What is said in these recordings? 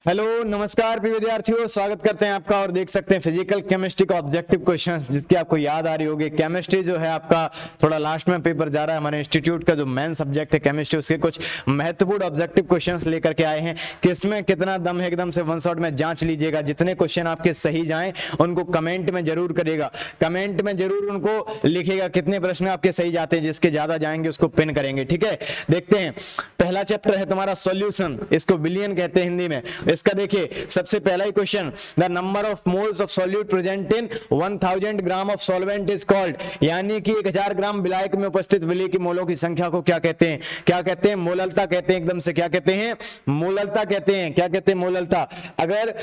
Hello नमस्कार प्रिय विद्यार्थियों, स्वागत करते हैं आपका। और देख सकते हैं फिजिकल केमिस्ट्री का ऑब्जेक्टिव क्वेश्चंस, जिसकी आपको याद आ रही होगी। केमिस्ट्री जो है आपका थोड़ा लास्ट में पेपर जा रहा है। हमारे इंस्टीट्यूट का जो मेन सब्जेक्ट है केमिस्ट्री, उसके कुछ महत्वपूर्ण ऑब्जेक्टिव क्वेश्चंस लेकर के आए हैं। किसमें कितना दम है, एकदम से वन शॉट में जांच लीजिएगा। जितने क्वेश्चन आपके सही जाएं उनको कमेंट में जरूर करिएगा, कमेंट में जरूर उनको लिखिएगा कितने प्रश्न आपके सही जाते हैं। जिसके ज्यादा जाएंगे उसको पिन करेंगे, ठीक है। देखते हैं, पहला चैप्टर है तुम्हारा सॉल्यूशन, इसको विलियन कहते हैं हिंदी में। इसका देखिए सबसे पहला ही question, the number of moles of solute present in 1000 gram of solvent is called, यानी कि 1000 ग्राम विलायक में उपस्थित विलय की मोलों की संख्या को क्या कहते हैं? क्या कहते हैं? मोललता कहते हैं। एकदम से क्या कहते हैं? मोललता कहते हैं। क्या कहते हैं? मोललता। अगर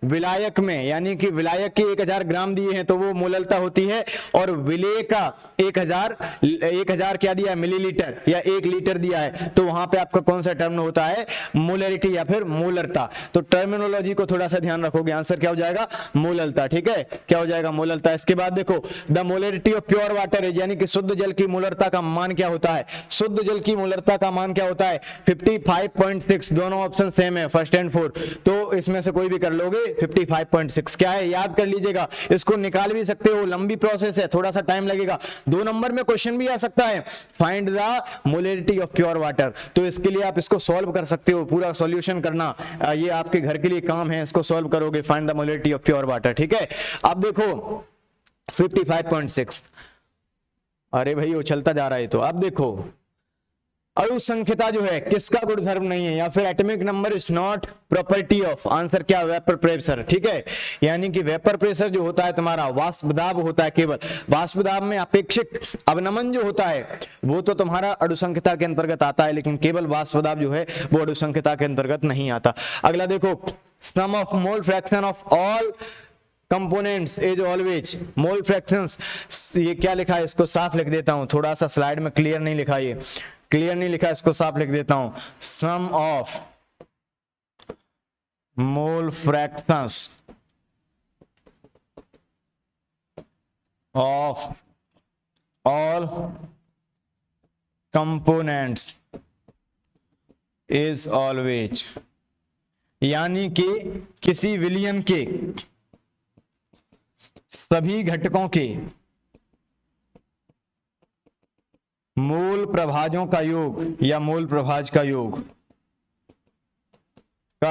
विलायक में यानी कि विलायक की 1000 ग्राम दिए हैं तो वो मोललता होती है, और विलय का 1000 क्या दिया है? मिलीलीटर या 1 लीटर दिया है, तो वहां पे आपका कौन सा टर्म होता है? मोलरिटी या फिर मोलरता। तो टर्मिनोलॉजी को थोड़ा सा ध्यान रखोगे, आंसर क्या हो जाएगा? मोललता, ठीक है। क्या हो जाएगा? मोललता। इसके बाद देखो, the molarity of pure water है, यानी कि शुद्ध जल की मोलरता का मान क्या होता है? शुद्ध जल की मोलरता का मान क्या होता है? 55.6। दोनों ऑप्शन सेम है, फर्स्ट एंड फोर्थ, तो इसमें से कोई भी कर लोगे। 55.6 क्या है? याद कर लीजिएगा। इसको निकाल भी सकते हो, लंबी प्रोसेस है, थोड़ा सा टाइम लगेगा। 2 नंबर में क्वेश्चन भी आ सकता है, find the molarity of pure water. तो इसके लिए आप इसको सॉल्व कर सकते हो, पूरा सॉल्यूशन करना, ये आपके घर के लिए काम है। इसको सॉल्व करोगे, find the molarity of pure water, ठीक है। अब देखो 55.6, अरे भाई वो चलता जा रहा है। तो अब देखो, अणुसंख्यता जो है किसका गुणधर्म नहीं है, या फिर atomic number is not property of, answer क्या? वेपर प्रेशर, ठीक है। यानी कि वेपर प्रेशर जो होता है तुम्हारा, वाष्प दाब होता है केवल। वाष्प दाब में अपेक्षिक अवनमन जो होता है वो तो तुम्हारा अणुसंख्यता के अंतर्गत आता है, लेकिन केवल वाष्प दाब जो है वो अणुसंख्यता के अंतर्गत नहीं आता। अगला देखो, sum of mole fraction of all components is always, mole fractions, ये क्या लिखा है? इसको साफ लिख देता हूं, थोड़ा सा स्लाइड में क्लियर नहीं लिखा, ये क्लियर नहीं लिखा, इसको साफ लिख देता हूं। Sum of mole fractions of all components is always, यानी कि किसी विलयन के सभी घटकों के मूल प्रभाजों का योग या मूल प्रभाज का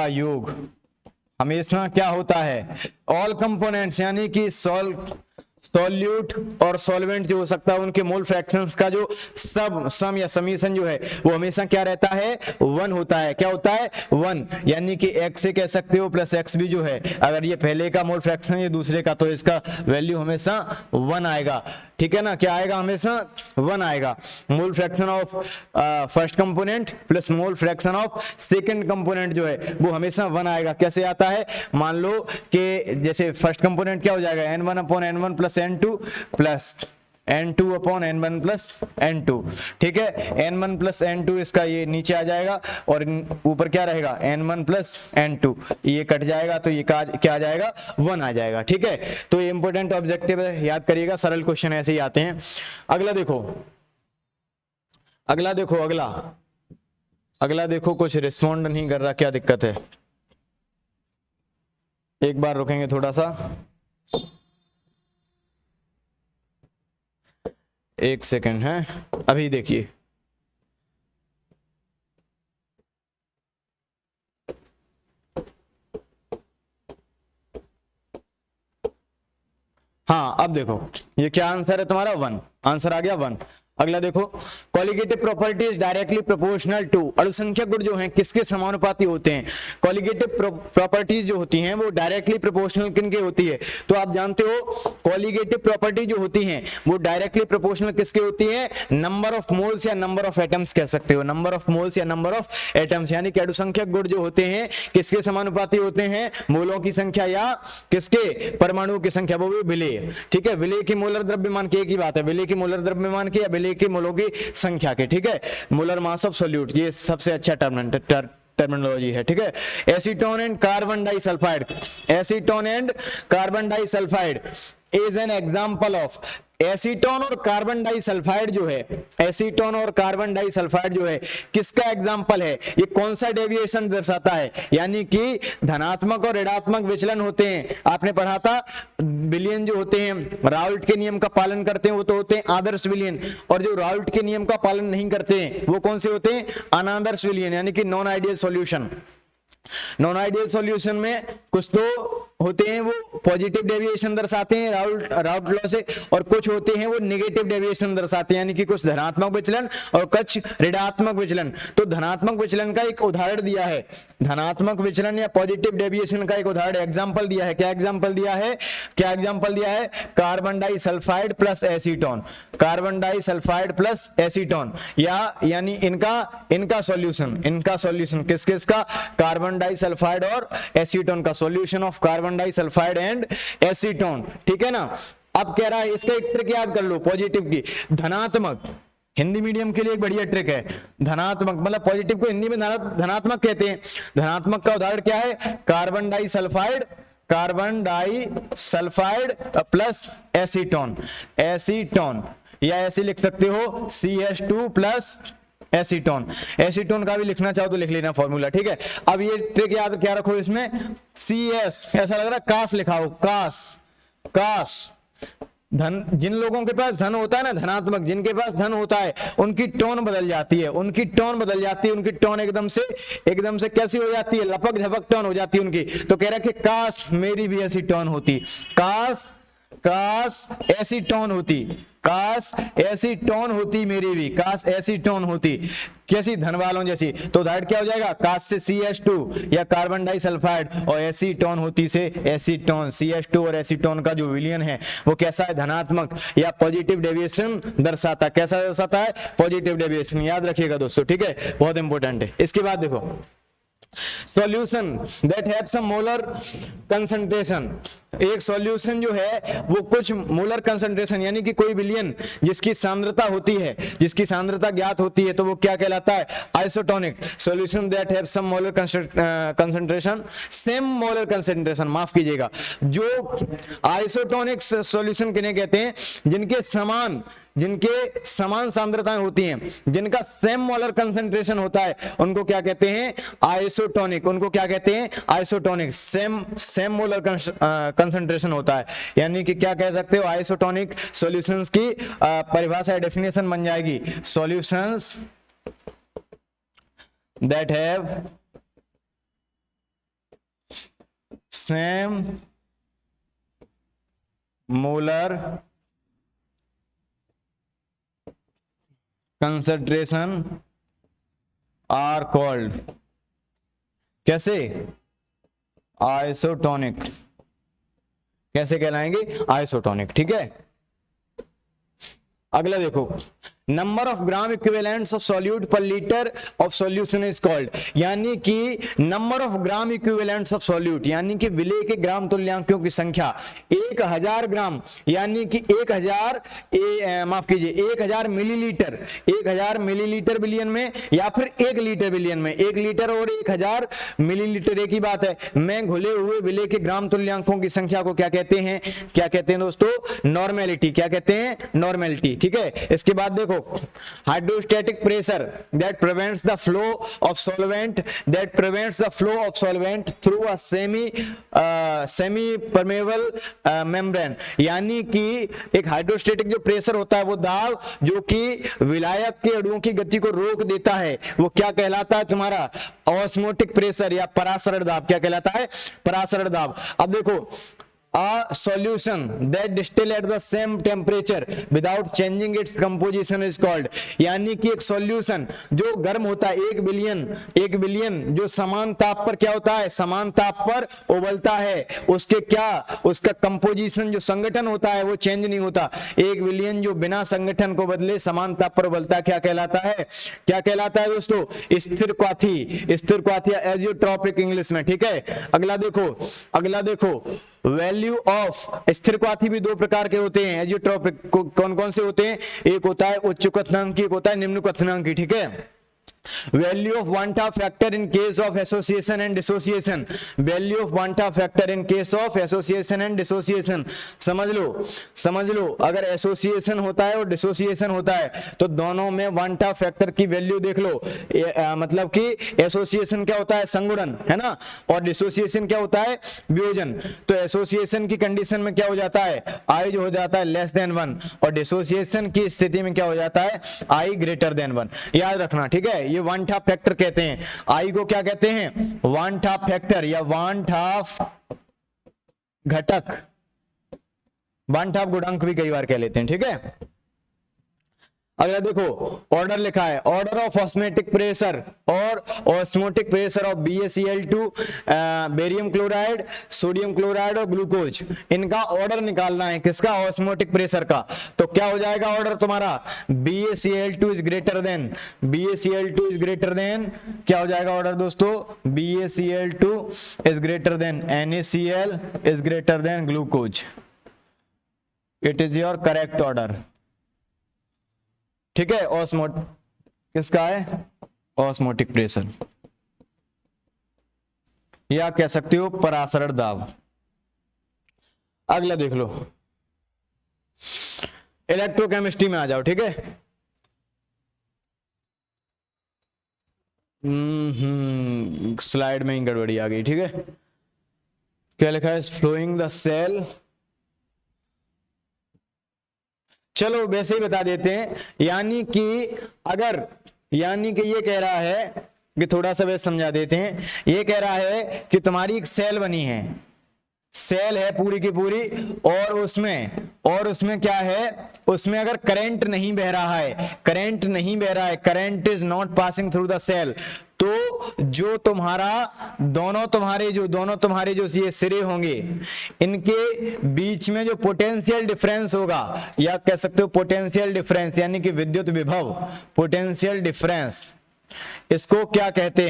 योग हमेशा क्या होता है? ऑल कंपोनेंट्स, यानी कि सॉल्यूट और सॉल्वेंट जो हो सकता है उनके मोल फ्रैक्शंस का जो सम या समीशन जो है वो हमेशा क्या रहता है? 1 होता है। क्या होता है? 1, यानी कि x से कह सकते हो प्लस x भी जो है, अगर ये पहले का मोल फ्रैक्शन है ये दूसरे का, तो इसका वैल्यू हमेशा 1 आएगा, ठीक है ना। क्या आएगा? हमेशा 1 आएगा। मोल fraction of first component plus mole fraction of second component जो है वो हमेशा 1 आएगा। कैसे आता है? मान लो कि जैसे फर्स्ट कंपोनेंट क्या हो जाएगा? n1/n1 plus n2 plus n2/n1 plus n2, ठीक है। n1 प्लस n2 इसका ये नीचे आ जाएगा, और ऊपर क्या रहेगा? n1 प्लस n2, ये कट जाएगा तो ये क्या आ जाएगा? 1 आ जाएगा, ठीक है। तो ये इंपॉर्टेंट ऑब्जेक्टिव है, याद करिएगा। सरल क्वेश्चन ऐसे ही आते हैं। अगला देखो, अगला देखो, कुछ रिस्पॉन्ड नहीं कर रहा, क्या दिक्कत है? एक बार रुकेंगे थोड़ा सा, 1 सेकंड है, अभी देखिए। हाँ अब देखो, ये क्या आंसर है तुम्हारा? 1, आंसर आ गया 1। अगला देखो, colligative properties directly proportional to, अणुसंख्यक गुण जो हैं किसके समानुपाती होते हैं? कॉलिगेटिव प्रॉपर्टीज जो होती हैं वो डायरेक्टली प्रोपोर्शनल किनके होती है? तो आप जानते हो कॉलिगेटिव प्रॉपर्टी जो होती हैं वो डायरेक्टली प्रोपोर्शनल किसके होती है? नंबर ऑफ मोल्स या नंबर ऑफ एटम्स कह सकते हो, नंबर ऑफ मोल्स या नंबर ऑफ एटम्स, यानी कि अणुसंख्यक गुण जो होते हैं किसके समानुपाती होते हैं? मोलों की संख्या या किसके? परमाणुओं की संख्या, वो भी विलेय, ठीक है। विलेय की मोलर द्रव्यमान की एक ही बात है, विलेय की मोलर द्रव्यमान की या विलेय के मोलों की संख्या के, ठीक है। मोलर मास ऑफ सॉल्यूट, ये सबसे अच्छा टर्मिनोलॉजी है, ठीक है। Acetone and carbon disulphide, acetone and carbon disulphide is an example of. Acetone और कार्बन डाइसल्फाइड जो है, एसीटोन और कार्बन डाइसल्फाइड जो है किसका एग्जाम्पल है, ये कौन सा डेविएशन दर्शाता है, यानी कि धनात्मक और ऋणात्मक विचलन होते हैं। आपने पढ़ा था विलयन जो होते हैं राउल्ट के नियम का पालन करते हैं वो तो होते हैं आदर्श विलयन, और जो राउल्ट के नियम का पालन नहीं करते हैं वो कौन से होते हैं, अनादर्श विलयन, यानी कि non ideal solution. Non ideal solution में कुछ तो होते हैं वो पॉजिटिव डेविएशन दर्शाते हैं राउल्ट लॉ से, और कुछ होते हैं वो नेगेटिव डेविएशन दर्शाते हैं, यानी कि कुछ धनात्मक विचलन और कुछ ऋणात्मक विचलन। तो धनात्मक विचलन का एक उदाहरण दिया है, धनात्मक विचलन या पॉजिटिव डेविएशन का एक उदाहरण एग्जांपल दिया है। क्या एग्जांपल दिया है, क्या एग्जांपल दिया है, carbon disulphide plus acetone, carbon disulphide plus acetone, या यानी इनका सॉल्यूशन किस किसका, कार्बन डाइसल्फाइड और एसीटोन का, solution of carbon disulphide and acetone, ठीक है ना। अब कह रहा है इसका एक ट्रिक याद कर लो पॉजिटिव की, धनात्मक, हिंदी मीडियम के लिए एक बढ़िया ट्रिक है, धनात्मक मतलब पॉजिटिव को हिंदी में धनात्मक कहते हैं। धनात्मक का उदाहरण क्या है, कार्बन डाइसल्फाइड प्लस एसीटोन, या ऐसे लिख सकते हो CH2 प्लस एसीटोन, एसीटोन का भी लिखना चाहो तो लिख लेना फॉर्मूला, ठीक है। अब ये ट्रिक याद क्या रखो, इसमें CS ऐसा लग रहा है कास लिखाओ, कास धन, जिन लोगों के पास धन होता है ना धनात्मक, जिनके पास धन होता है उनकी टोन बदल जाती है, उनकी टोन एकदम से कैसी हो जाती है, लपक झपक टोन हो जाती है उनकी। तो कह रहा है कि काश मेरी भी ऐसी टोन होती, काश ऐसी टोन होती, काश ऐसी टोन होती मेरी भी, काश ऐसी टोन होती, कैसी, धन वालों जैसी। तो उदाहरण क्या हो जाएगा, काश से CH2 या कार्बन डाइसल्फाइड, और ऐसी टोन होती से एसीटोन। CH2 और एसीटोन का जो विलयन है वो कैसा है, धनात्मक या पॉजिटिव डेविएशन दर्शाता, कैसा दर्शाता है, पॉजिटिव डेविएशन, याद रखिएगा दोस्तों, ठीक है, बहुत इंपॉर्टेंट है। इसके बाद देखो solution that have some molar concentration, एक सॉल्यूशन जो है वो कुछ मोलर कंसंट्रेशन यानी कि कोई विलयन जिसकी सांद्रता होती है, जिसकी सांद्रता ज्ञात होती है, तो वो क्या कहलाता है, isotonic. Solution that have some molar concentration, same molar concentration, माफ कीजिएगा, जो आइसोटोनिक सॉल्यूशन किन्हें कहते हैं, जिनके समान सांद्रताएं होती हैं, जिनका सेम मोलर कंसंट्रेशन होता है, उनको क्या कहते हैं, आइसोटोनिक, उनको क्या कहते हैं, आइसोटोनिक, सेम मोलर कंसंट्रेशन होता है, यानी कि क्या कह सकते हो, आइसोटोनिक सॉल्यूशंस की परिभाषा डेफिनेशन बन जाएगी, solutions that have same molar concentration are called, कैसे, आइसोटोनिक, कैसे कहलाएंगे, आइसोटोनिक, ठीक है। अगला देखो, number of gram equivalents of solute per litre of solution is called, यानी कि number of gram equivalents of solute यानी कि विलेय के ग्राम तुल्यांकों की संख्या 1000 ग्राम, यानी कि 1000 मिलीलीटर, 1000 मिलीलीटर बिलियन में, या फिर 1 लीटर बिलियन में, 1 लीटर और 1000 मिलीलीटर एक ही बात है, में घुले हुए विलेय के ग्राम तुल्यांकों की संख्या को क्या कहते हैं, दोस्तों, नॉर्मेलिटी, क्या कहते हैं, नॉर्मेलिटी, ठीक है। इसके बाद देखो, hydrostatic pressure that prevents the flow of solvent through a semi permeable membrane, यानी कि एक हाइड्रोस्टैटिक जो प्रेशर होता है वो दाब जो कि विलायक के अणुओं की गति को रोक देता है, वो क्या कहलाता है, तुम्हारा ऑस्मोटिक प्रेशर या परासरण दाब, क्या कहलाता है, परासरण दाब। अब देखो, a solution that distill at the same temperature without changing its composition is called, यानी कि एक सॉल्यूशन जो गर्म होता है, एक बिलियन जो समान ताप पर क्या होता है, समान ताप पर उबलता है, उसका कंपोजिशन जो संगठन होता है वो चेंज नहीं होता, 1 बिलियन जो बिना संगठन को बदले समान ताप पर उबलता है, क्या कहलाता है दोस्तों, स्थिर क्वाथी एजियोट्रॉपिक इंग्लिश में, ठीक है। अगला देखो वैल्यू ऑफ, स्थिर क्वाथी भी 2 प्रकार के होते हैं, एजियोट्रॉपिक कौन कौन से होते हैं, एक होता है उच्च क्वथनांकी, एक होता है निम्न क्वथनांकी, ठीक है। Value of one half factor in case of association and dissociation, value of one half factor in case of association and dissociation. समझ लो अगर एसोसिएशन होता है और डिसोसिएशन होता है तो दोनों में वन हाफ फैक्टर की वैल्यू देख लो। मतलब कि एसोसिएशन क्या होता है, संगुणन, है ना, और डिसोसिएशन क्या होता है, वियोजन। तो एसोसिएशन की कंडीशन में क्या हो जाता है, आई जो हो जाता है लेस देन 1, और डिसोसिएशन की स्थिति में क्या हो जाता है, आई ग्रेटर देन 1। याद रखना, ठीक है। ये वन हाफ फैक्टर कहते हैं, आई को क्या कहते हैं, वन हाफ फैक्टर या वन हाफ घटक, वन हाफ गुणांक भी कई बार कह लेते हैं, ठीक है। अगला देखो, ऑर्डर लिखा है, ऑर्डर ऑफ ऑस्मोटिक प्रेशर और osmotic pressure of BaCl2, barium chloride, sodium chloride और ग्लूकोज, इनका ऑर्डर निकालना है, किसका, ऑस्मोटिक प्रेशर का। तो क्या हो जाएगा ऑर्डर तुम्हारा, BaCl2 is greater than, BaCl2 is greater than, क्या हो जाएगा ऑर्डर दोस्तों, BaCl2 is greater than NaCl is greater than glucose. It is your correct order, ठीक है। ऑस्मोट किसका है, ऑस्मोटिक प्रेशर, या कह सकते हो परासरण दाब। अगला देख लो, इलेक्ट्रोकेमिस्ट्री में आ जाओ, ठीक है। स्लाइड में ही गड़बड़ी आ गई, ठीक है। क्या लिखा है, फ्लोइंग द सेल, चलो वैसे ही बता देते हैं। यानी कि ये कह रहा है कि थोड़ा सा वैसे समझा देते हैं। ये कह रहा है कि तुम्हारी एक सेल बनी है, सेल है पूरी की पूरी, और उसमें क्या है, उसमें अगर करंट नहीं बह रहा है, current is not passing through the cell, तो जो दोनों तुम्हारे जो ये सिरे होंगे, इनके बीच में जो पोटेंशियल डिफरेंस होगा, या कह सकते हो पोटेंशियल डिफरेंस, यानी कि विद्युत विभव, पोटेंशियल डिफरेंस, इसको क्या कहते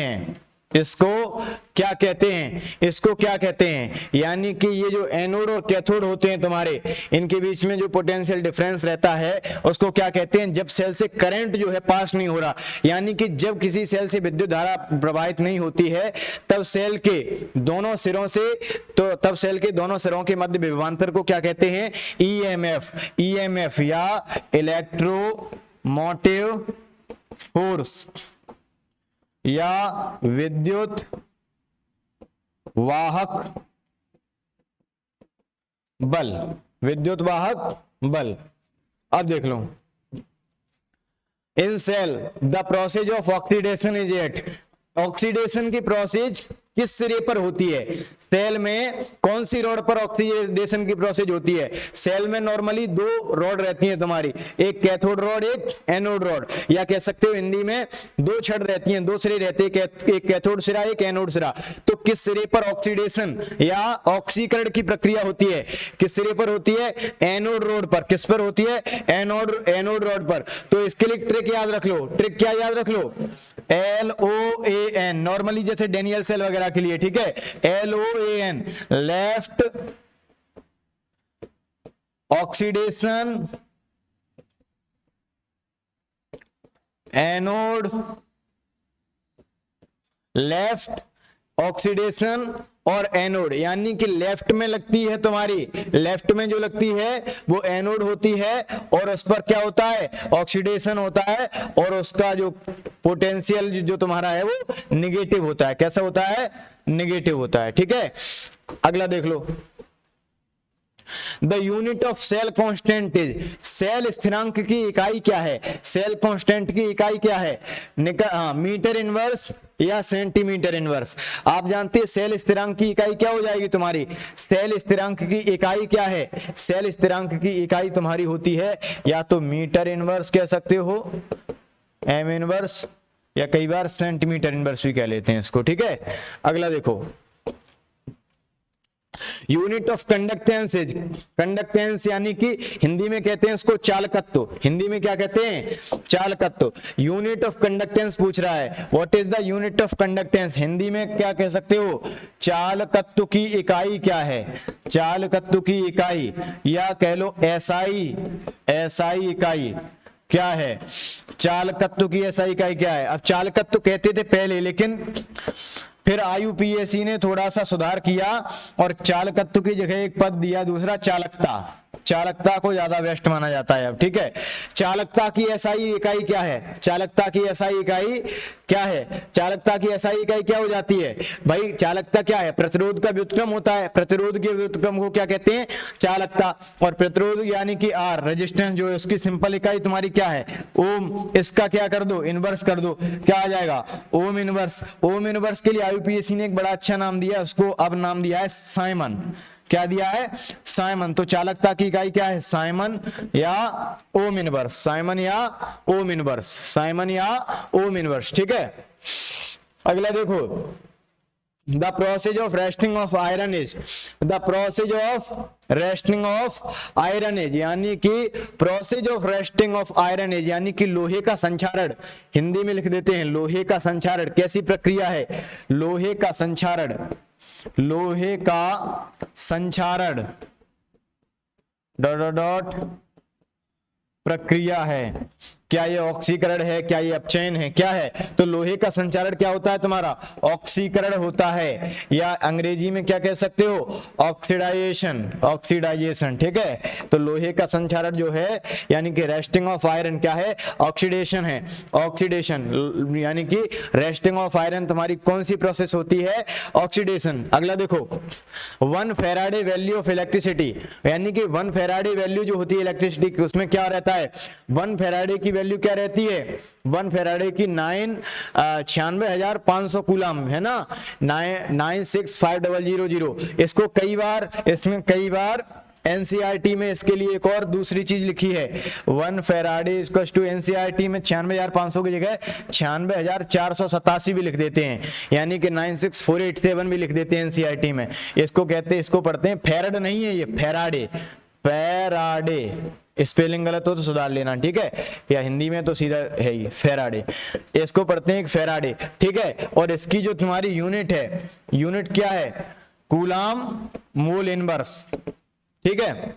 हैं, यानी कि ये जो एनोड और कैथोड होते हैं तुम्हारे, इनके बीच में जो पोटेंशियल डिफरेंस रहता है उसको क्या कहते हैं, जब सेल से करंट जो है पास नहीं हो रहा, यानी कि जब किसी सेल से विद्युत धारा प्रवाहित नहीं होती है, तब सेल के दोनों सिरों के मध्य विभवांतर को क्या कहते हैं, ईएमएफ या इलेक्ट्रोमोटिव फोर्स या विद्युत वाहक बल। अब देख लो, in cell the process of oxidation is at, oxidation की प्रोसेस किस सिरे पर होती है, सेल में कौन सी रॉड पर ऑक्सीडेशन की प्रोसेस होती है। सेल में नॉर्मली दो रॉड रहती हैं तुम्हारी, एक कैथोड रॉड, एक एनोड रॉड, या कह सकते हो हिंदी में दो छड़ रहती हैं, दो सिरे रहते हैं, एक कैथोड सिरा, एक एनोड सिरा। तो किस सिरे पर ऑक्सीडेशन या ऑक्सीकरण की प्रक्रिया होती है, किस सिरे पर होती है, एनोड रॉड पर। किस पर होती है, एनोड रॉड पर। तो इसके लिए ट्रिक याद रख लो, ट्रिक क्या याद रख लो, LOAN, नॉर्मली जैसे डेनियल सेल वगैरह के लिए, ठीक है, LOAN, left oxidation, anode, left oxidation और एनोड, यानी कि लेफ्ट में लगती है तुम्हारी, लेफ्ट में जो लगती है वो एनोड होती है, और उस पर क्या होता है, ऑक्सीडेशन होता है, और उसका जो पोटेंशियल जो तुम्हारा है वो निगेटिव होता है। कैसा होता है, निगेटिव होता है, ठीक है। अगला देख लो, the unit of cell constant is, cell स्थिरांक की इकाई क्या है, सेल कांस्टेंट की इकाई क्या है, मीटर इनवर्स या सेंटीमीटर इनवर्स। आप जानते हैं सेल स्थिरांक की इकाई क्या हो जाएगी तुम्हारी, सेल स्थिरांक की इकाई क्या है, सेल स्थिरांक की इकाई तुम्हारी होती है या तो मीटर इनवर्स कह सकते हो, एम इनवर्स, या कई बार सेंटीमीटर इनवर्स भी कह लेते हैं इसको, ठीक है। अगला देखो, unit of conductance is, conductance यानी कि हिंदी में कहते हैं उसको चालकत्व, हिंदी में क्या कहते हैं, चालकत्व। यूनिट ऑफ कंडक्टेंस पूछ रहा है, what is the unit of conductance, Hindi में क्या कह सकते हो, चालकत्व की इकाई क्या है, चालकत्व की इकाई, या कह लो एसआई इकाई, क्या है? चालकत्व की एसआई इकाई क्या है? अब चालकत्व कहते थे पहले, लेकिन फिर आईयूपीएसी ने थोड़ा सा सुधार किया और चालकत्व की जगह एक पद दिया दूसरा, चालकता। चालकता को ज्यादा बेस्ट माना जाता है अब, ठीक है। चालकता की एसआई इकाई क्या है? चालकता की एसआई इकाई क्या है? चालकता की एसआई इकाई क्या हो जाती है भाई? चालकता क्या है? प्रतिरोध का व्युत्क्रम होता है, प्रतिरोध के व्युत्क्रम को क्या कहते हैं? चालकता। और प्रतिरोध यानी कि आर, रेजिस्टेंस जो है उसकी सिंपल इकाई तुम्हारी क्या है? ओम। इसका क्या कर दो? इनवर्स कर दो। क्या आ जाएगा? Ohm inverse. ओम इनवर्स के लिए आईयूपीएसी ने एक बड़ा अच्छा नाम दिया, उसको अब नाम दिया है साइमन। क्या दिया है? साइमन। तो चालकता की इकाई क्या है? साइमन या ओम इनवर्स। साइमन या ओम इनवर्स। साइमन या ओम इनवर्स, ठीक है। अगला देखो, the process of rusting of iron is, the process of rusting of iron as, यानी कि process of rusting of iron as यानी कि लोहे का संक्षारण, हिंदी में लिख देते हैं लोहे का संक्षारण। कैसी प्रक्रिया है? लोहे का संक्षारण, लोहे का संक्षारण डॉट डॉट डॉट प्रक्रिया है। क्या ये ऑक्सीकरण है? क्या ये अपचयन है? क्या है? तो लोहे का संचारण क्या होता है तुम्हारा? ऑक्सीकरण होता है, या अंग्रेजी में क्या कह सकते हो? ऑक्सीडाइजेशन। ऑक्सीडाइजेशन, ठीक है। तो लोहे का संचारण जो है यानी कि रेस्टिंग ऑफ आयरन क्या है? ऑक्सीडेशन है। ऑक्सीडेशन यानी कि रेस्टिंग ऑफ आयरन तुम्हारी कौन सी प्रोसेस होती है? ऑक्सीडेशन। अगला देखो, 1 फैराडे वैल्यू ऑफ इलेक्ट्रिसिटी, यानी कि 1 फैराडे वैल्यू जो होती है इलेक्ट्रिसिटी की, उसमें क्या रहता है? 1 फैराडे की वैल्यू क्या रहती है? 1 फैराडे की 96,500 कूलम है ना, 96500। इसको कई बार, इसमें कई बार एनसीईआरटी में इसके लिए एक और दूसरी चीज लिखी है, 1 फैराडे इक्वल टू एनसीईआरटी में 96,500 की जगह 96,487 भी लिख देते हैं, यानी कि 96487 भी लिख देते हैं एनसीईआरटी में। इसको कहते हैं, इसको पढ़ते हैं फैराड, नहीं है ये फैराडे। फैराडे स्पेलिंग गलत हो तो सुधार लेना, ठीक है, या हिंदी में तो सीधा है ये फैराडे। इसको पढ़ते हैं फैराडे, ठीक है। और इसकी जो तुम्हारी यूनिट है, यूनिट क्या है? कूलाम मोल इनवर्स, ठीक है।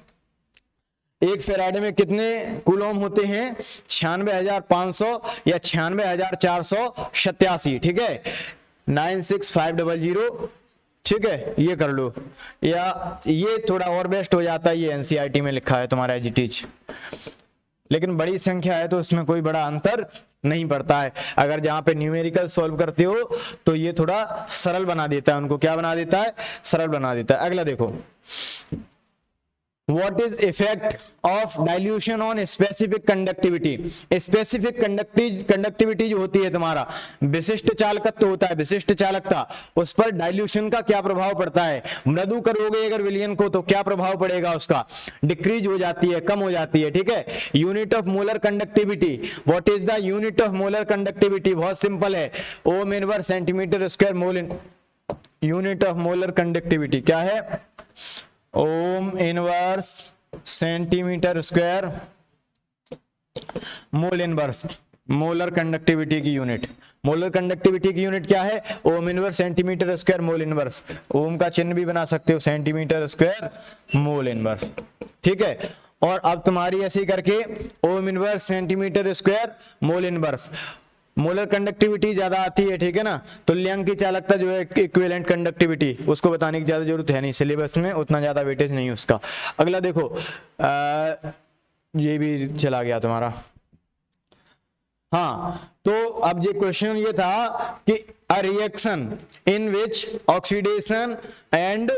एक फैराडे में कितने कूलम होते हैं? 96,500 या 96,487, ठीक है। 96500, ठीक है, ये कर लो, या ये थोड़ा और बेस्ट हो जाता है, ये एनसीईआरटी में लिखा है तुम्हारा एज इट इज, लेकिन बड़ी संख्या है तो उसमें कोई बड़ा अंतर नहीं पड़ता है। अगर जहां पे न्यूमेरिकल सॉल्व करते हो तो ये थोड़ा सरल बना देता है उनको। क्या बना देता है? सरल बना देता है। अगला देखो, What is effect of dilution on specific conductivity? Specific conductivity जो होती है तुम्हारा, विशिष्ट चालकत्व होता है, विशिष्ट चालकता, उस पर डाइल्यूशन का क्या प्रभाव पड़ता है? मृदु करोगे अगर विलयन को तो क्या प्रभाव पड़ेगा उसका? डिक्रीज हो जाती है, कम हो जाती है, ठीक है। Unit of molar conductivity, what is the unit of molar conductivity? बहुत सिंपल है, ohm inverse centimetre square mole. Unit of molar conductivity क्या है? Ohm inverse centimetre square mole inverse. Molar conductivity की यूनिट, मोलर कंडक्टिविटी की unit क्या है? Ohm inverse centimetre square mole inverse. Ohm का चिन्ह भी बना सकते हो, सेंटीमीटर स्क्वायर मोल इनवर्स, ठीक है। और अब तुम्हारी ऐसे करके ओम inverse centimetre square mole inverse, molar conductivity ज्यादा आती है, ठीक है ना। तुल्यांक की चालकता जो है इक्विवेलेंट कंडक्टिविटी, उसको बताने की ज्यादा जरूरत है नहीं, सिलेबस में उतना ज्यादा वेटेज नहीं है उसका। अगला देखो, ये भी चला गया तुम्हारा। हाँ, तो अब ये क्वेश्चन ये था कि a reaction in which oxidation and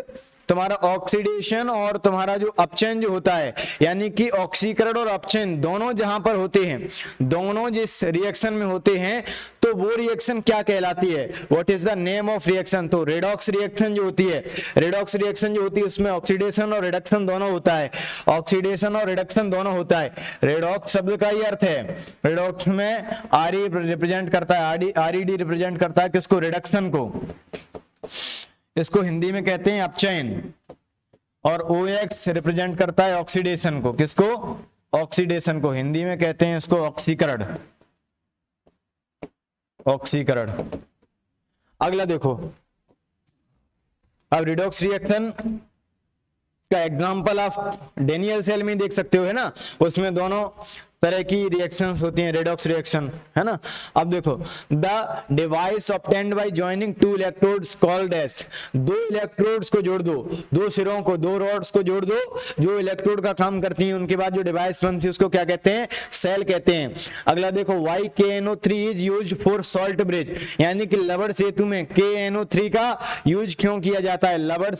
तुम्हारा ऑक्सीडेशन और तुम्हारा जो अपचयन जो होता है, यानी कि ऑक्सीकरण और अपचयन दोनों जहां पर होते हैं, दोनों जिस रिएक्शन में होते हैं, तो वो रिएक्शन क्या कहलाती है? What is the name of reaction? तो रेडॉक्स रिएक्शन जो होती है, रेडॉक्स रिएक्शन जो होती है उसमें ऑक्सीडेशन और रिडक्शन दोनों होता है, ऑक्सीडेशन और रिडक्शन दोनों होता है। रेडॉक्स शब्द का ही अर्थ है, रेडॉक्स में आरई रिप्रेजेंट करता है, आरईडी रिप्रेजेंट करता है किसको? रिडक्शन को। इसको हिंदी में कहते हैं अपचयन, और OX रिप्रेजेंट करता है ऑक्सीडेशन को। किसको? ऑक्सीडेशन को। हिंदी में कहते हैं इसको ऑक्सीकरण, ऑक्सीकरण। अगला देखो, अब रिडॉक्स रिएक्शन का एग्जांपल आप डेनियल सेल में देख सकते हो, है ना। उसमें दोनों तरह की रिएक्शंस होती हैं, रेडॉक्स रिएक्शन, है ना। अब देखो, the device obtained by joining two electrodes called as, दो इलेक्ट्रोड्स को जोड़ दो, दो सिरों को, दो रॉड्स को जोड़ दो जो इलेक्ट्रोड का काम करती हैं, उनके बाद जो डिवाइस बनती है उसको क्या कहते हैं, सेल कहते हैं। अगला देखो, YKNO3 is used for salt bridge, यानी कि लवण सेतु में KNO3 का यूज क्यों किया जाता है, लवण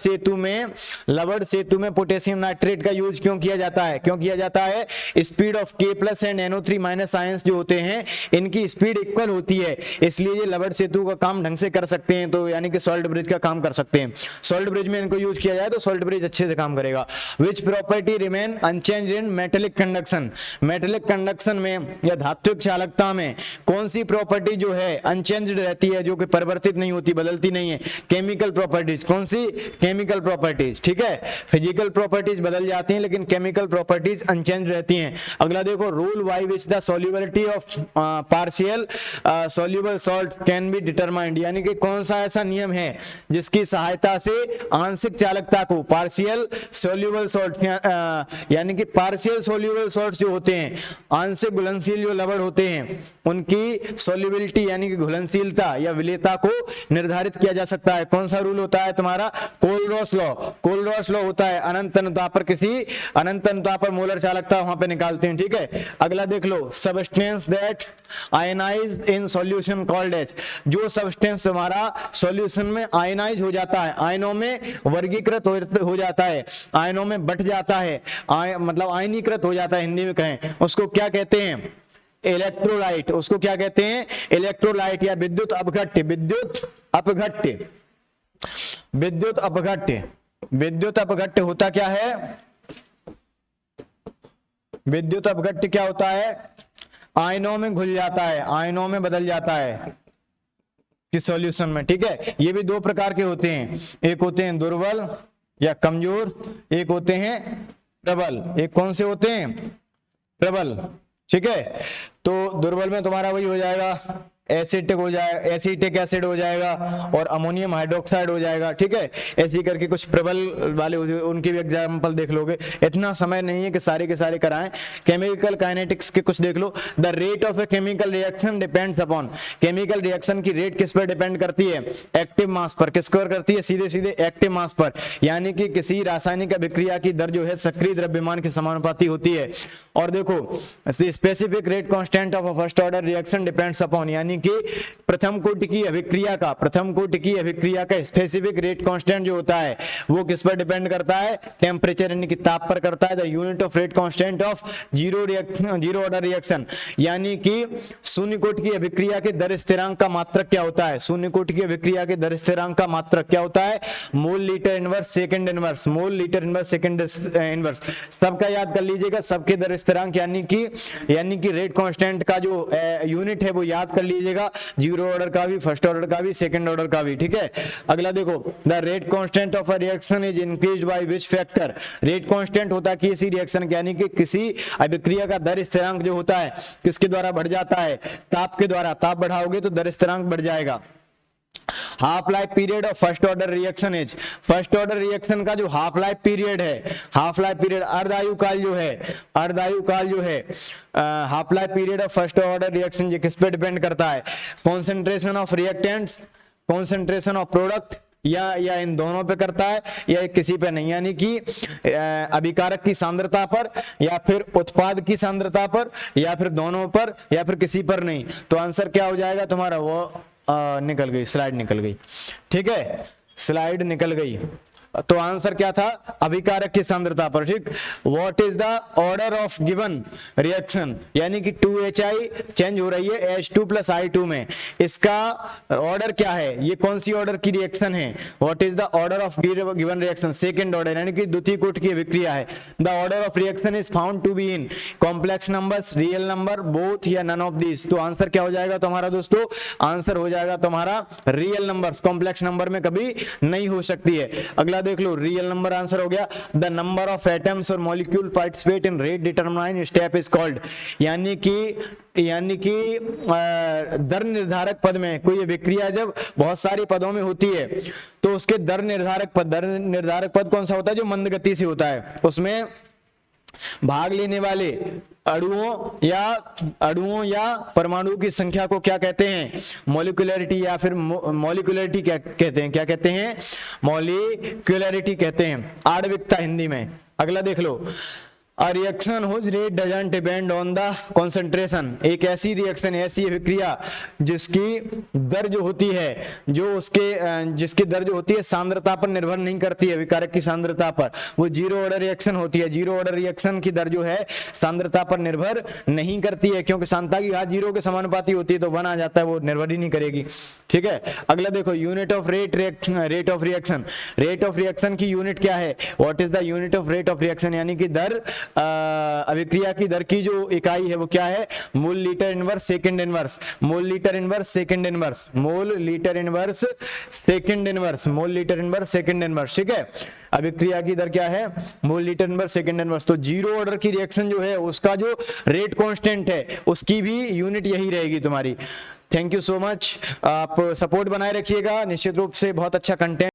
सेतु में पोटेशियम नाइट्रेट का यूज क्यों किया जाता है, क्यों किया जाता है, speed of K+ and NO3- ions जो होते हैं इनकी स्पीड इक्वल होती है, इसलिए ये लवण सेतु का काम ढंग से कर सकते हैं, तो यानी कि सॉल्ट ब्रिज का काम कर सकते हैं। सॉल्ट ब्रिज में इनको यूज किया जाए तो सॉल्ट ब्रिज अच्छे से काम करेगा। Which property remain unchanged in metallic conduction, metallic conduction में या धात्विक चालकता में कौन सी प्रॉपर्टी जो है अनचेंज्ड रहती है, जो कि परिवर्तित नहीं होती, बदलती नहीं है, केमिकल प्रॉपर्टीज। कौन सी, केमिकल प्रॉपर्टीज, ठीक है। फिजिकल प्रॉपर्टीज बदल जाती हैं लेकिन केमिकल प्रॉपर्टीज अनचेंज्ड रहती हैं। अगला देखो, rule by which the solubility of partial soluble salt can be determined, यानी कि कौन सा ऐसा नियम है जिसकी सहायता से आंशिक चालकता को, पार्शियल सॉल्युबल सॉल्ट यानी कि पार्शियल सॉल्युबल सॉल्ट्स जो होते हैं, आंशिक घुलनशील जो लवण होते हैं, उनकी सॉल्युबिलिटी यानी कि घुलनशीलता या विलेयता को निर्धारित किया जा सकता है। कौन सा रूल होता है तुम्हारा, कोलरॉस लॉ। कोलरॉस लॉ होता है अनंत अनुता पर, किसी अनंत अनुता पर मोलर चालकता वहां पे निकालते हैं, ठीक है। अगला देख लो, substance that ionize in solution called as, जो सब्सटेंस हमारा सॉल्यूशन में आयनाइज हो जाता है, आयनों में वर्गीकृत हो जाता है, आयनों में बट जाता है, मतलब आयनीकृत हो जाता है हिंदी में कहें, उसको क्या कहते हैं, इलेक्ट्रोलाइट। उसको क्या कहते हैं, इलेक्ट्रोलाइट या विद्युत अपघट्य। विद्युत अपघट्य, विद्युत अपघट्य, विद्युत अपघट्य होता क्या है, विद्युत अपघट्य क्या होता है, आयनों में घुल जाता है, आयनों में बदल जाता है कि सॉल्यूशन में, ठीक है। ये भी दो प्रकार के होते हैं, एक होते हैं दुर्बल या कमजोर, एक होते हैं प्रबल। एक कौन से होते हैं, प्रबल, ठीक है। तो दुर्बल में तुम्हारा वही हो जाएगा, एसिटिक हो जाएगा, एसिटिक एसिड हो जाएगा और अमोनियम हाइड्रोक्साइड हो जाएगा, ठीक है। ऐसे करके कुछ प्रबल वाले उनके भी एग्जाम्पल देख लोगे, इतना समय नहीं है कि सारे के सारे कराएं। केमिकल काइनेटिक्स के कुछ देख लो। The rate of a chemical reaction depends upon, chemical reaction की रेट किस पर डिपेंड करती है, एक्टिव मास पर। किस पर करती है, सीधे सीधे एक्टिव मास पर, यानी कि किसी रासायनिक अभिक्रिया की दर जो है सक्रिय द्रव्यमान के समानुपाती होती है। और देखो, specific rate constant of a first order reaction depends upon, यानी कि प्रथम कोटि की अभिक्रिया का, प्रथम कोटि की अभिक्रिया का स्पेसिफिक रेट कांस्टेंट जो होता है वो किस पर डिपेंड करता है, टेम्परेचर यानी कि ताप पर करता है। The unit of rate constant of zero order reaction, यानी कि शून्य कोटि की अभिक्रिया के दर स्थिरांक का मात्रक क्या होता है, शून्य कोटि की अभिक्रिया के दर स्थिरांक का मात्रक क्या होता है, mole litre inverse second inverse, mole litre inverse second inverse. सबका याद कर लीजिएगा, सबके दर स्थिरांक यानी कि रेट कांस्टेंट का जो यूनिट है वो याद कर लीजिएगा, जीरो ऑर्डर का भी, फर्स्ट ऑर्डर का भी, सेकंड ऑर्डर का भी, ठीक है। अगला देखो, the rate constant of a reaction is increased by which factor, rate constant होता है किसी रिएक्शन यानी कि किसी अभिक्रिया का दर स्थिरांक जो होता है किसके द्वारा बढ़ जाता है, ताप के द्वारा। ताप बढ़ाओगे तो दर स्थिरांक बढ़ जाएगा। Half life period of first order reaction is, first order reaction का जो हाफ लाइफ पीरियड है, हाफ लाइफ पीरियड अर्धायु काल जो है, अर्धायु काल जो है, half life period of first order reaction ये किस पे डिपेंड करता है, concentration of reactants, concentration of product, या इन दोनों पे करता है या किसी पे नहीं, यानी कि अभिकारक की सांद्रता पर या फिर उत्पाद की सांद्रता पर या फिर दोनों पर या फिर किसी पर नहीं। तो आंसर क्या हो जाएगा तुम्हारा, वो निकल गई, स्लाइड निकल गई, ठीक है, स्लाइड निकल गई। तो आंसर क्या था, अभिकारक की सांद्रता पर, ठीक। What is the order of given reaction, यानी कि 2HI चेंज हो रही है H2 + I2 में, इसका ऑर्डर क्या है, ये कौन सी ऑर्डर की रिएक्शन है, what is the order of given reaction, second order यानी कि द्वितीय कोटि की अभिक्रिया है। The order of reaction is found to be in complex numbers, real number, both या नन ऑफ दिस। तो आंसर क्या हो जाएगा तुम्हारा दोस्तों, आंसर हो जाएगा तुम्हारा रियल नंबर्स, कॉम्प्लेक्स नंबर में कभी नहीं हो सकती है। अगला देख लो, रियल नंबर आंसर हो गया। द नंबर ऑफ एटम्स और molecule participate in rate determine step is called, यानी कि दर निर्धारक पद में कोई अभिक्रिया जब बहुत सारे पदों में होती है तो उसके दर निर्धारक पद कौन सा होता है, जो मंद गति से होता है, उसमें भाग लेने वाले अणुओं या परमाणुओं की संख्या को क्या कहते हैं? मॉलिक्यूलरिटी, या फिर मॉलिक्यूलरिटी क्या कहते हैं? क्या कहते हैं? मॉलिक्यूलरिटी कहते हैं, आणविकता हिंदी में। अगला देख लो, A reaction whose rate doesn't depend on the concentration, एक ऐसी रिएक्शन, ऐसी अभिक्रिया जिसकी दर जो होती है, जिसकी दर जो होती है सांद्रता पर निर्भर नहीं करती है, विकारक की सांद्रता पर, वो जीरो ऑर्डर रिएक्शन होती है। जीरो ऑर्डर रिएक्शन की दर जो है सांद्रता पर निर्भर नहीं करती है, क्योंकि सांद्रता की घात जीरो के समानुपाती होती है, तो 1 आ जाता है, वो निर्भर ही नहीं करेगी। ठीक है, अगला देखो, unit of rate of reaction. Rate of reaction की यूनिट क्या है? What is the unit of rate of reaction, यानी कि दर, अभिक्रिया की दर की जो इकाई है वो क्या है? Mole litre inverse second inverse. Mole litre inverse second inverse. Mole litre inverse second inverse. Mole litre inverse second inverse. ठीक है, अभिक्रिया की दर क्या है? Mole litre inverse second inverse. तो जीरो ऑर्डर की रिएक्शन जो है उसका जो रेट कांस्टेंट है उसकी भी यूनिट यही रहेगी तुम्हारी। थैंक यू सो मच, आप सपोर्ट बनाए रखिएगा, निश्चित रूप से बहुत अच्छा कंटेंट